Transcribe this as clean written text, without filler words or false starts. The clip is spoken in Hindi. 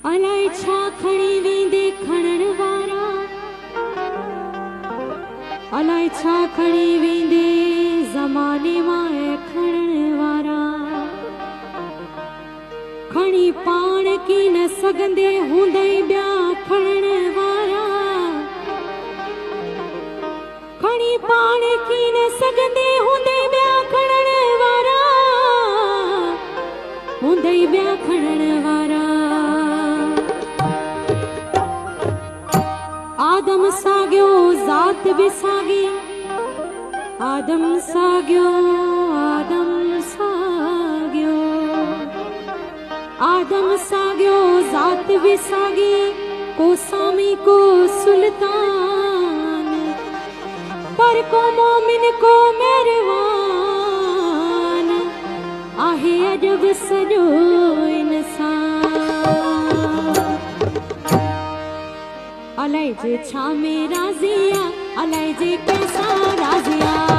अलाए छा खणी वेंदे खणण वारा, अलाए छा खणी वेंदे ज़माने मां खणण वारा। खणी पाण की न सघंदे हूंदई ॿिया खणण वारा, खणी पाण की न सघंदे हूंदई ॿिया खणण वारा, हूंदई ॿिया खणण वारा। आदम साॻियो ज़ात बि साॻी, आदम साॻियो, आदम साॻियो, आदम साॻियो ज़ात बि साॻी। को सामी को सुल्तान, पर को मोमिन को मेहरबान, आहे अजब सॼो इंसान। अलाए जे छा में राज़ी आ, अलाए जे कैसा राज़ी आ।